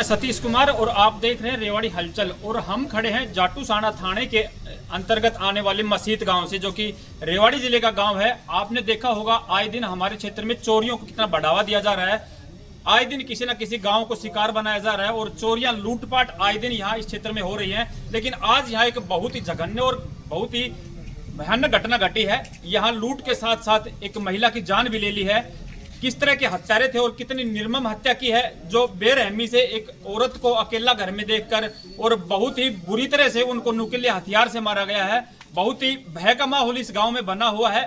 मैं सतीश कुमार और आप देख रहे हैं रेवाड़ी हलचल। और हम खड़े हैं जाटूसाना थाने के अंतर्गत आने वाले मसीत गांव से, जो कि रेवाड़ी जिले का गांव है। आपने देखा होगा आए दिन हमारे क्षेत्र में चोरियों को कितना बढ़ावा दिया जा रहा है। आए दिन किसी न किसी गांव को शिकार बनाया जा रहा है और चोरियां लूटपाट आए दिन यहाँ इस क्षेत्र में हो रही हैं। लेकिन आज यहाँ एक बहुत ही जघन्य और बहुत ही भयानक घटना घटी है। यहाँ लूट के साथ साथ एक महिला की जान भी ले ली है। किस तरह के हत्यारे थे और कितनी निर्मम हत्या की है, जो बेरहमी से एक औरत को अकेला घर में देखकर और बहुत ही बुरी तरह से उनको नुकीले हथियार से मारा गया है। बहुत ही भय का माहौल इस गांव में बना हुआ है।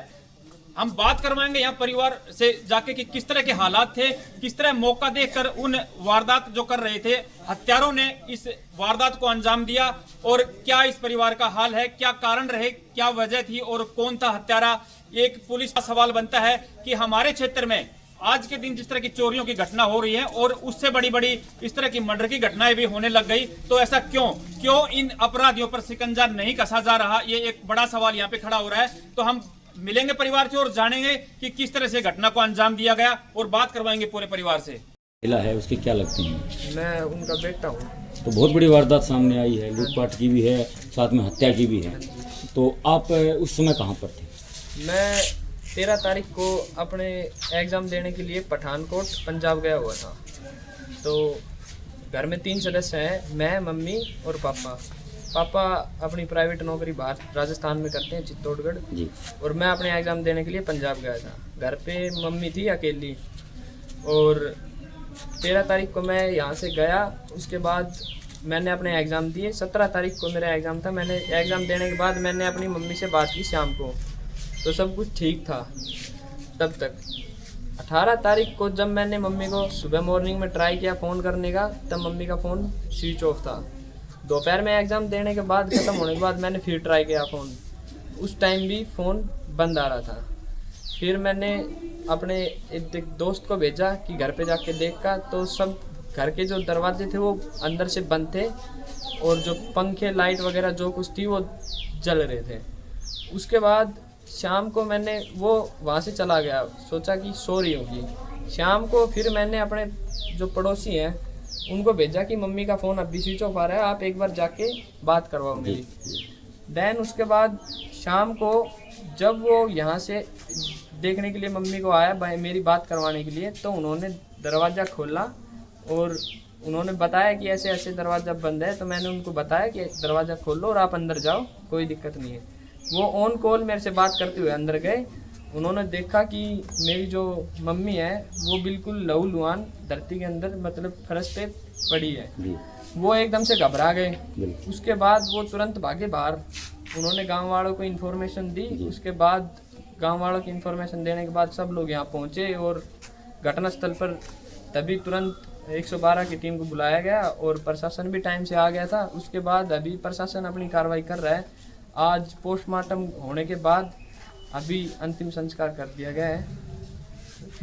हम बात करवाएंगे यहाँ परिवार से जाके कि किस तरह के हालात थे, किस तरह मौका देखकर उन वारदात जो कर रहे थे हत्यारों ने इस वारदात को अंजाम दिया, और क्या इस परिवार का हाल है, क्या कारण रहे, क्या वजह थी और कौन था हत्यारा। एक पुलिस का सवाल बनता है कि हमारे क्षेत्र में आज के दिन जिस तरह की चोरियों की घटना हो रही है और उससे बड़ी बड़ी इस तरह की मर्डर की घटनाएं भी होने लग गई, तो ऐसा क्यों इन अपराधियों पर शिकंजा नहीं कसा जा रहा, ये एक बड़ा सवाल यहाँ पे खड़ा हो रहा है। तो हम मिलेंगे परिवार से और जानेंगे कि किस तरह से घटना को अंजाम दिया गया और बात करवाएंगे पूरे परिवार से। महिला है, उसकी क्या लगती है? मैं उनका बेटा हूँ। तो बहुत बड़ी वारदात सामने आई है, लूटपाट की भी है, साथ में हत्या की भी है। तो आप उस समय कहाँ पर थे? मैं 13 तारीख को अपने एग्ज़ाम देने के लिए पठानकोट पंजाब गया हुआ था। तो घर में 3 सदस्य हैं, मैं, मम्मी और पापा। पापा अपनी प्राइवेट नौकरी बाहर राजस्थान में करते हैं, चित्तौड़गढ़ जी। और मैं अपने एग्ज़ाम देने के लिए पंजाब गया था। घर पे मम्मी थी अकेली। और 13 तारीख को मैं यहाँ से गया। उसके बाद मैंने अपने एग्ज़ाम दिए। 17 तारीख को मेरा एग्ज़ाम था। मैंने एग्ज़ाम देने के बाद मैंने अपनी मम्मी से बात की शाम को, तो सब कुछ ठीक था तब तक। 18 तारीख को जब मैंने मम्मी को सुबह मॉर्निंग में ट्राई किया फ़ोन करने का, तब मम्मी का फ़ोन स्विच ऑफ था। दोपहर में एग्ज़ाम देने के बाद ख़त्म होने के बाद मैंने फिर ट्राई किया फ़ोन, उस टाइम भी फ़ोन बंद आ रहा था। फिर मैंने अपने एक दोस्त को भेजा कि घर पे जाके देखा, तो सब घर के जो दरवाजे थे वो अंदर से बंद थे और जो पंखे लाइट वगैरह जो कुछ थी वो जल रहे थे। उसके बाद शाम को मैंने वो वहाँ से चला गया, सोचा कि सो रही होगी। शाम को फिर मैंने अपने जो पड़ोसी हैं उनको भेजा कि मम्मी का फ़ोन अभी स्विच ऑफ आ रहा है, आप एक बार जाके बात करवाओ मेरी। देन उसके बाद शाम को जब वो यहाँ से देखने के लिए मम्मी को आया मेरी बात करवाने के लिए, तो उन्होंने दरवाज़ा खोला और उन्होंने बताया कि ऐसे ऐसे दरवाज़ा बंद है। तो मैंने उनको बताया कि दरवाज़ा खोल लो और आप अंदर जाओ, कोई दिक्कत नहीं है। वो ऑन कॉल मेरे से बात करते हुए अंदर गए। उन्होंने देखा कि मेरी जो मम्मी है वो बिल्कुल लहूलुहान धरती के अंदर मतलब फर्श पे पड़ी है। वो एकदम से घबरा गए। उसके बाद वो तुरंत भागे बाहर। उन्होंने गांव वालों को इन्फॉर्मेशन दी। उसके बाद गांव वालों की इन्फॉर्मेशन देने के बाद सब लोग यहाँ पहुँचे और घटनास्थल पर तभी तुरंत 112 की टीम को बुलाया गया और प्रशासन भी टाइम से आ गया था। उसके बाद अभी प्रशासन अपनी कार्रवाई कर रहा है। आज पोस्टमार्टम होने के बाद अभी अंतिम संस्कार कर दिया गया है।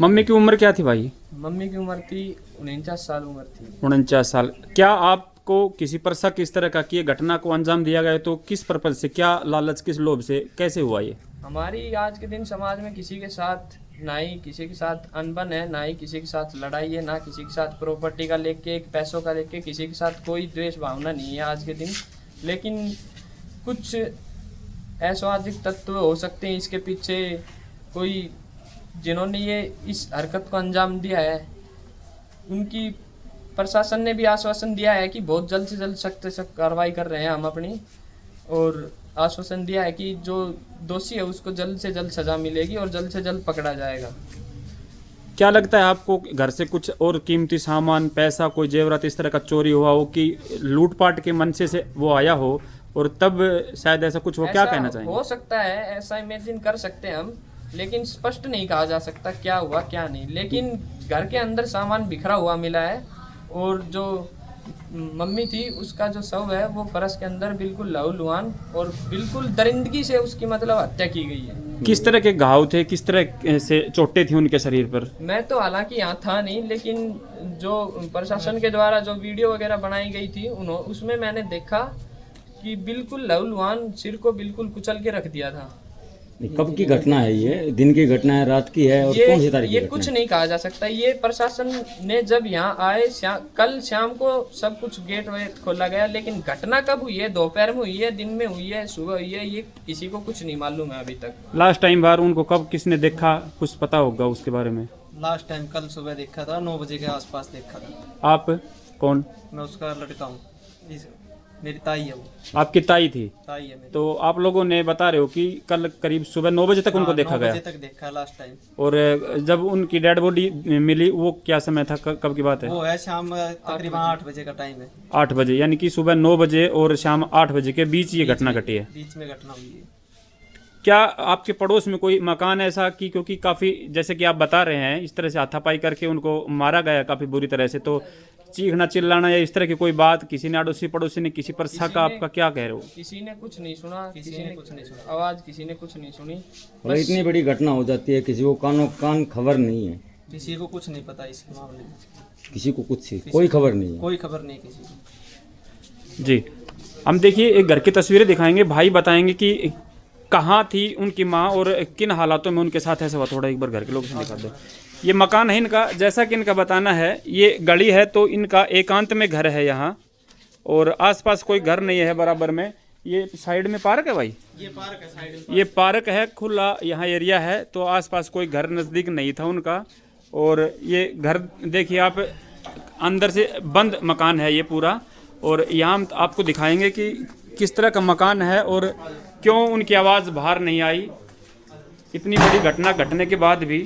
मम्मी की उम्र क्या थी भाई? मम्मी की उम्र थी 49 साल उम्र थी। 49 साल। क्या आपको किसी पर शक इस तरह का कि ये घटना को अंजाम दिया गया, तो किस पर्पज से, क्या लालच, किस लोभ से, कैसे हुआ ये? हमारी आज के दिन समाज में किसी के साथ ना ही किसी के साथ अनबन है, ना ही किसी के साथ लड़ाई है, ना किसी के साथ प्रॉपर्टी का लेके पैसों का लेके किसी के साथ कोई द्वेष भावना नहीं है आज के दिन। लेकिन कुछ असामाजिक तत्व हो सकते हैं इसके पीछे, कोई जिन्होंने ये इस हरकत को अंजाम दिया है। उनकी प्रशासन ने भी आश्वासन दिया है कि बहुत जल्द से जल्द सख्त से सख्त कार्रवाई कर रहे हैं हम अपनी, और आश्वासन दिया है कि जो दोषी है उसको जल्द से जल्द सज़ा मिलेगी और जल्द से जल्द पकड़ा जाएगा। क्या लगता है आपको घर से कुछ और कीमती सामान, पैसा, कोई जेवरात इस तरह का चोरी हुआ हो कि लूटपाट के मनसे से वो आया हो और तब शायद ऐसा कुछ हो? क्या कहना चाहेंगे? हो सकता है, ऐसा इमेजिन कर सकते हैं हम, लेकिन स्पष्ट नहीं कहा जा सकता क्या हुआ क्या नहीं। लेकिन घर के अंदर सामान बिखरा हुआ मिला है और जो मम्मी थी उसका जो शव है वो फर्श के अंदर बिल्कुल लहूलुहान और बिल्कुल दरिंदगी से उसकी मतलब हत्या की गई है। किस तरह के घाव थे, किस तरह से चोटें थी उनके शरीर पर? मैं तो हालांकि यहाँ था नहीं, लेकिन जो प्रशासन के द्वारा जो वीडियो वगैरह बनाई गई थी उसमें मैंने देखा कि बिल्कुल लहूलुहान, सिर को बिल्कुल कुचल के रख दिया था। नहीं, कब की घटना है ये? दिन की घटना है, रात की है, और कौन सी तारीख की ये घटना कुछ है? नहीं कहा जा सकता। ये प्रशासन ने जब यहाँ आए कल शाम को सब कुछ गेट वेट खोला गया, लेकिन घटना कब हुई है, दोपहर में हुई है, दिन में हुई है, सुबह हुई है, ये किसी को कुछ नहीं मालूम है अभी तक। लास्ट टाइम बार उनको कब किसने देखा, कुछ पता होगा उसके बारे में? लास्ट टाइम कल सुबह देखा था, 9 बजे के आसपास देखा था। आप कौन? मैं उसका लड़का हूँ, मेरी ताई है वो। आपकी ताई थी? ताई है मेरी। तो आप लोगों ने बता रहे हो कि कल करीब सुबह 9 बजे तक उनको देखा 9 गया, बजे तक देखा है लास्ट टाइम। और जब उनकी डेड बॉडी मिली वो क्या समय था, कब की बात है? वो है शाम तकरीबन 8 बजे का टाइम है। 8 बजे, यानी कि सुबह 9 बजे और शाम 8 बजे के बीच ये घटना घटी है। बीच में घटना हुई है। क्या आपके पड़ोस में कोई मकान ऐसा कि, क्योंकि काफ़ी जैसे कि आप बता रहे हैं इस तरह से हाथापाई करके उनको मारा गया काफ़ी बुरी तरह से, तो चीखना चिल्लाना या इस तरह की कोई बात किसी ने, अड़ोसी पड़ोसी ने किसी पर शक, आपका क्या कह रहे हो? किसी ने कुछ नहीं सुना, किसी ने कुछ नहीं सुना। आवाज किसी ने कुछ नहीं सुनी। और इतनी बड़ी घटना हो जाती है, किसी को कानों कान खबर नहीं है, किसी को कुछ नहीं पता इस मामले में। किसी को कुछ कोई खबर नहीं है। कोई खबर नहीं किसी को। जी, हम देखिए एक घर की तस्वीरें दिखाएंगे, भाई बताएंगे कि कहाँ थी उनकी माँ और किन हालातों में उनके साथ ऐसा हुआ। थोड़ा एक बार घर के लोग से दिखा दो। ये मकान है इनका, जैसा कि इनका बताना है, ये गली है तो इनका एकांत में घर है यहाँ, और आसपास कोई घर नहीं है बराबर में। ये साइड में पार्क है भाई, ये पार्क है साइड में। ये पार्क है, खुला यहाँ एरिया है, तो आसपास कोई घर नज़दीक नहीं था उनका। और ये घर देखिए आप, अंदर से बंद मकान है ये पूरा, और यहाँ हम आपको दिखाएंगे कि किस तरह का मकान है और क्यों उनकी आवाज़ बाहर नहीं आई इतनी बड़ी घटना घटने के बाद भी।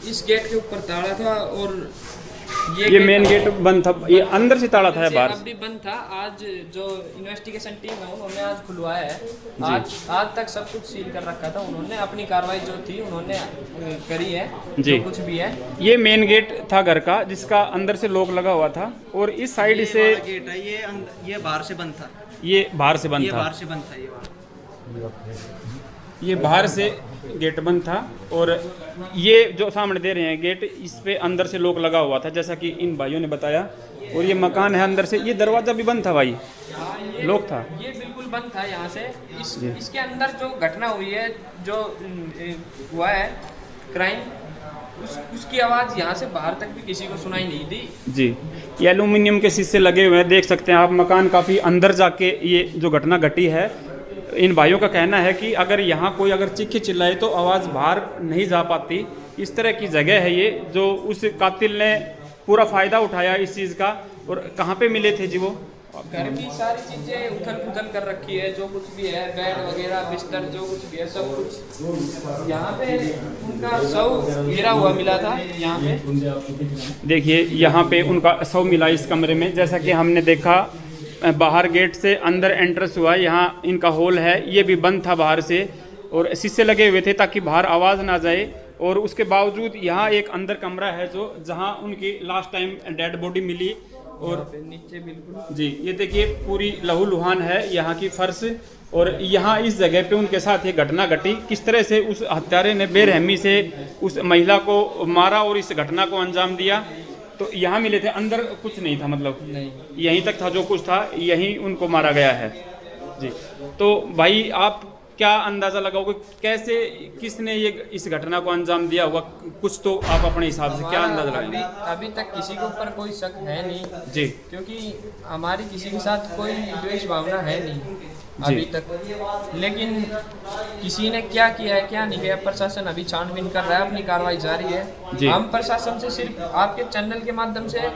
इस गेट के ऊपर ताला था, और ये मेन गेट बंद था, ये अंदर से ताला था या बाहर अब से? भी बंद था। आज जो इन्वेस्टिगेशन टीम है उन्होंने आज खुलवाया है। आज तक सब कुछ सील कर रखा था उन्होंने। अपनी कार्रवाई जो थी उन्होंने करी है, जी। जो कुछ भी है। ये मेन गेट था घर का, जिसका अंदर से लॉक लगा हुआ था, और इस साइड से गेट है, ये बाहर से बंद था। ये बाहर से बंद ये था। बाहर से बंद था। ये वाला ये बाहर से गेट बंद था, और ये जो सामने दे रहे हैं गेट, इस पे अंदर से लॉक लगा हुआ था, जैसा कि इन भाइयों ने बताया। और ये मकान है अंदर से, ये दरवाज़ा भी बंद था भाई, लॉक था। ये बिल्कुल बंद था यहाँ से। इसके अंदर जो घटना हुई है, जो हुआ है क्राइम, उसकी आवाज़ यहाँ से बाहर तक भी किसी को सुनाई नहीं दी। जी, ये एल्यूमिनियम के शीशे लगे हुए हैं, देख सकते हैं आप। मकान काफ़ी अंदर जाके ये जो घटना घटी है, इन भाइयों का कहना है कि अगर यहाँ कोई अगर चीखे चिल्लाए तो आवाज़ बाहर नहीं जा पाती। इस तरह की जगह है ये, जो उस कातिल ने पूरा फ़ायदा उठाया इस चीज़ का। और कहाँ पे मिले थे जी वो? घर की सारी चीजें उथल पुथल कर रखी है, जो कुछ भी है, बेड वगैरह, बिस्तर, जो कुछ भी है, सब कुछ यहाँ पे उनका शव गिरा हुआ मिला था। यहाँ पे देखिए, यहाँ पे उनका शव मिला इस कमरे में, जैसा कि हमने देखा। बाहर गेट से अंदर एंट्रेंस हुआ, यहाँ इनका हॉल है, ये भी बंद था बाहर से, और शीशे लगे हुए थे ताकि बाहर आवाज़ ना जाए। और उसके बावजूद यहाँ एक अंदर कमरा है जो जहाँ उनकी लास्ट टाइम डेड बॉडी मिली। और नीचे बिल्कुल जी, ये देखिए पूरी लहूलुहान है यहाँ की फर्श, और यहाँ इस जगह पे उनके साथ ये घटना घटी। किस तरह से उस हत्यारे ने बेरहमी से उस महिला को मारा और इस घटना को अंजाम दिया। तो यहाँ मिले थे, अंदर कुछ नहीं था, मतलब नहीं, यहीं तक था जो कुछ था, यहीं उनको मारा गया है। जी, तो भाई आप क्या अंदाज़ा लगाओगे, कैसे किसने ये इस घटना को अंजाम दिया होगा? कुछ तो आप अपने हिसाब से क्या अंदाज़ा लगाएंगे? अभी तक किसी के ऊपर कोई शक है नहीं जी, क्योंकि हमारी किसी के साथ कोई द्वेष भावना है नहीं अभी तक। लेकिन किसी ने क्या किया है क्या नहीं किया, प्रशासन अभी छानबीन कर रहा है, अपनी कार्रवाई जारी जी। है। हम प्रशासन से सिर्फ आपके चैनल के माध्यम से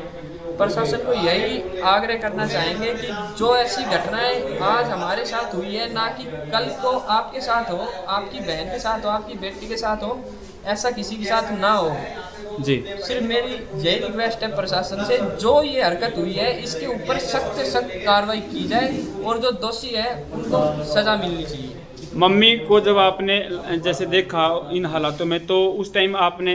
प्रशासन को यही आग्रह करना चाहेंगे कि जो ऐसी घटनाएं आज हमारे साथ हुई है, ना कि कल को आपके साथ हो, आपकी बहन के साथ हो, आपकी बेटी के साथ हो, ऐसा किसी के साथ ना हो। जी, सिर्फ मेरी यही रिक्वेस्ट है प्रशासन से, जो ये हरकत हुई है इसके ऊपर सख्त से सख्त कार्रवाई की जाए, और जो दोषी है उनको सजा मिलनी चाहिए। मम्मी को जब आपने जैसे देखा इन हालातों में, तो उस टाइम आपने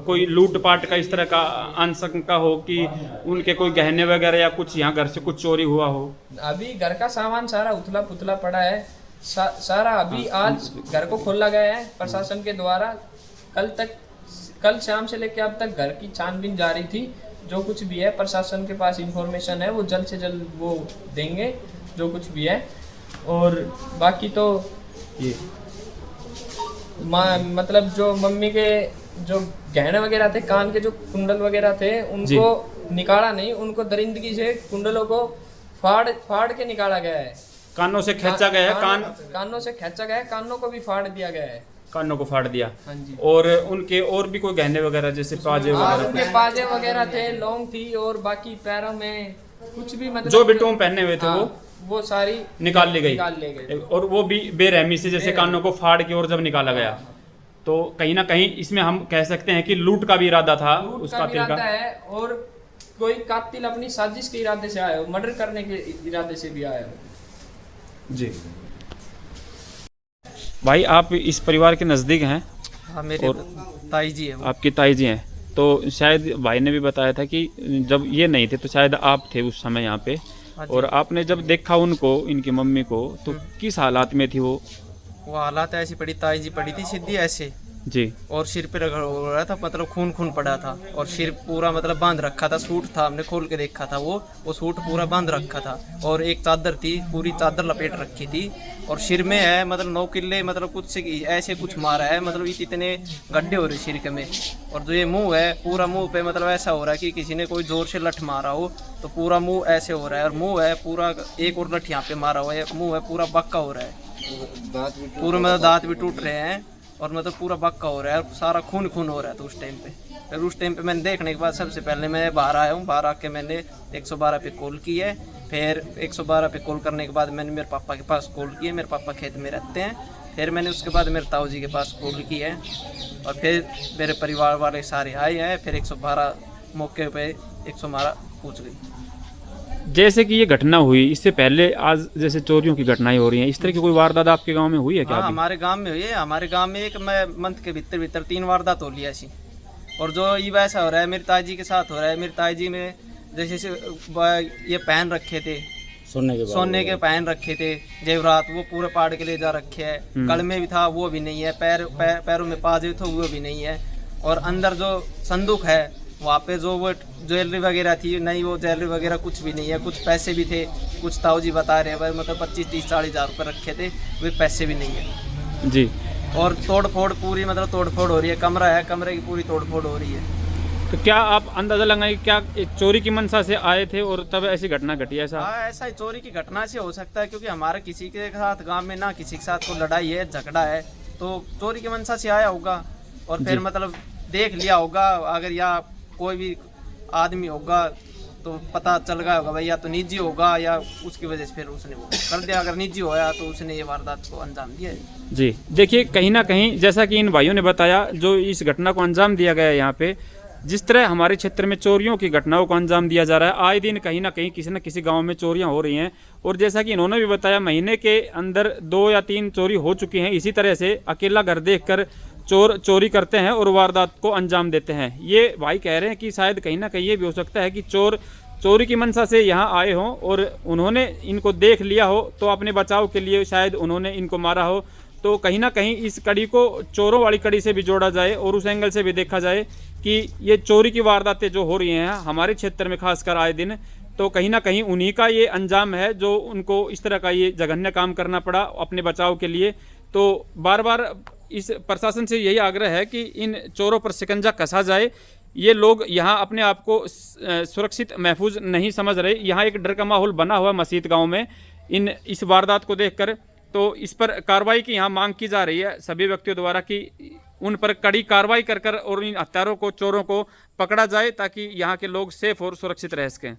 कोई लूटपाट का इस तरह का आशंका हो कि उनके कोई गहने वगैरह या कुछ यहाँ घर से कुछ चोरी हुआ हो? अभी घर का सामान सारा उथला पुथला पड़ा है, सारा अभी आज घर को खोला गया है प्रशासन के द्वारा। कल शाम से लेकर अब तक घर की छानबीन जारी थी, जो कुछ भी है प्रशासन के पास इंफॉर्मेशन है वो जल्द से जल्द वो देंगे जो कुछ भी है। और बाकी तो ये मतलब जो मम्मी के जो गहने वगैरह थे, कान के जो कुंडल वगैरह थे, उनको निकाला नहीं, उनको दरिंदगी से कुंडलों को फाड़ के निकाला गया है। कानों से खींचा गया है, कानों से खींचा गया है, कानों को भी फाड़ दिया गया है। कानों को फाड़ दिया। हाँ जी। और उनके और भी कोई गहने वगैरह जैसे पाजे वगैरह, उनके पाजे वगैरह थे, लौंग थी, और बाकी पैरों में कुछ भी मतलब जो भी टोम पहने हुए थे वो सारी निकाल ली गई। और वो भी बेरहमी से, जैसे कानों को फाड़ के और जब निकाला गया, तो कहीं ना कहीं इसमें हम कह सकते हैं कि लूट का भी इरादा था उस कातिल का है। और कोई कातिल अपनी साजिश के इरादे से आया हो, मर्डर करने के इरादे से भी आया हो। जी भाई, आप इस परिवार के नज़दीक हैं। हाँ, मेरे ताई जी है वो। आपकी ताई जी हैं, तो शायद भाई ने भी बताया था कि जब ये नहीं थे तो शायद आप थे उस समय यहाँ पे, और आपने जब देखा उनको, इनकी मम्मी को, तो किस हालात में थी वो? हालात ऐसी पड़ी, ताई जी पड़ी थी सीधी ऐसे जी, और सिर पे रगड़ हो रहा था, मतलब खून पड़ा था, और सिर पूरा मतलब बांध रखा था। सूट था, हमने खोल के देखा था, वो सूट पूरा बांध रखा था, और एक चादर थी, पूरी चादर लपेट रखी थी, और सिर में है मतलब 9 किले, मतलब कुछ से ऐसे कुछ मारा है, मतलब इतने गड्ढे हो रहे सिर के में। और जो ये मुंह है, पूरा मुंह पे मतलब ऐसा हो रहा है कि किसी ने कोई जोर से लठ मारा हो, तो पूरा मुंह ऐसे हो रहा है। और मुंह है पूरा, एक और लठ यहाँ पे मारा हुआ है, मुंह है पूरा बक्का हो रहा है, पूरे मतलब दांत भी टूट रहे हैं, और मतलब पूरा बक्का हो रहा है, सारा खून हो रहा है। तो उस टाइम पे फिर उस टाइम पे मैंने देखने के बाद सबसे पहले मैं बाहर आया हूँ। बाहर आके मैंने 112 पे कॉल की है। फिर 112 पे कॉल करने के बाद मैंने मेरे पापा के पास कॉल की है, मेरे पापा खेत में रहते हैं। फिर मैंने उसके बाद मेरे ताऊ जी के पास कॉल की है, और फिर मेरे परिवार वाले सारे आए हैं। फिर 112 मौके पे 112 पूछ गई। जैसे कि ये घटना हुई, इससे पहले आज जैसे चोरियों की घटनाएं हो रही हैं, इस तरह की कोई वारदात आपके गांव में हुई है क्या? हाँ, हमारे गांव में हुई है। हमारे गांव में एक मंथ के भीतर 3 वारदात हो लिया ऐसी। और जो ये वैसा हो रहा है मेरी ताई जी के साथ हो रहा है। मेरी ताई जी में जैसे ये पहन रखे थे, सोने के पहन रखे थे जेवरात, वो पूरे पाड़ के ले जा रखे हैं। गल में भी था, वो भी नहीं है। पैरों में पाजे थे, वो भी नहीं है। और अंदर जो संदूक है, वहाँ पे जो वो ज्वेलरी वगैरह थी, नहीं, वो ज्वेलरी वगैरह कुछ भी नहीं है। कुछ पैसे भी थे, कुछ ताऊ जी बता रहे हैं, मतलब 25, 30, 40 हज़ार रुपये रखे थे, वे पैसे भी नहीं है जी। और तोड़ फोड़ पूरी, मतलब तोड़ फोड़ हो रही है। कमरा है, कमरे की पूरी तोड़ फोड़ हो रही है। तो क्या आप अंदाजा लगाएं, क्या एक चोरी की मंशा से आए थे और तब ऐसी घटना घटी? ऐसा हाँ, ऐसा ही चोरी की घटना से हो सकता है, क्योंकि हमारे किसी के साथ गांव में ना किसी के साथ कोई लड़ाई है, झगड़ा है, तो चोरी की मंशा से आया होगा। और फिर मतलब देख लिया होगा, अगर या कोई भी आदमी होगा तो पता चल गया होगा भाई, या तो निजी होगा या उसकी वजह से फिर उसने वो कर दिया। अगर निजी होया तो उसने ये वारदात को अंजाम दिया है। जी देखिए, कहीं ना कहीं जैसा कि इन भाइयों ने बताया, जो इस घटना को अंजाम दिया गया है यहाँ पे, जिस तरह हमारे क्षेत्र में चोरियों की घटनाओं को अंजाम दिया जा रहा है, आए दिन कहीं ना कहीं किसी न किसी गांव में चोरियां हो रही हैं। और जैसा कि इन्होंने भी बताया, महीने के अंदर 2 या 3 चोरी हो चुकी हैं। इसी तरह से अकेला घर देखकर चोर चोरी करते हैं और वारदात को अंजाम देते हैं। ये भाई कह रहे हैं कि शायद कहीं ना कहीं ये भी हो सकता है कि चोर चोरी की मंशा से यहाँ आए हों और उन्होंने इनको देख लिया हो, तो अपने बचाव के लिए शायद उन्होंने इनको मारा हो। तो कहीं ना कहीं इस कड़ी को चोरों वाली कड़ी से भी जोड़ा जाए और उस एंगल से भी देखा जाए कि ये चोरी की वारदातें जो हो रही हैं हमारे क्षेत्र में खासकर आए दिन, तो कहीं ना कहीं उन्हीं का ये अंजाम है जो उनको इस तरह का ये जघन्य काम करना पड़ा अपने बचाव के लिए। तो बार बार इस प्रशासन से यही आग्रह है कि इन चोरों पर शिकंजा कसा जाए। ये लोग यहाँ अपने आप को सुरक्षित महफूज नहीं समझ रहे। यहाँ एक डर का माहौल बना हुआ मसीत गांव में इस वारदात को देखकर, तो इस पर कार्रवाई की यहाँ मांग की जा रही है सभी व्यक्तियों द्वारा कि उन पर कड़ी कार्रवाई कर और इन हत्यारों को, चोरों को पकड़ा जाए, ताकि यहाँ के लोग सेफ और सुरक्षित रह सकें।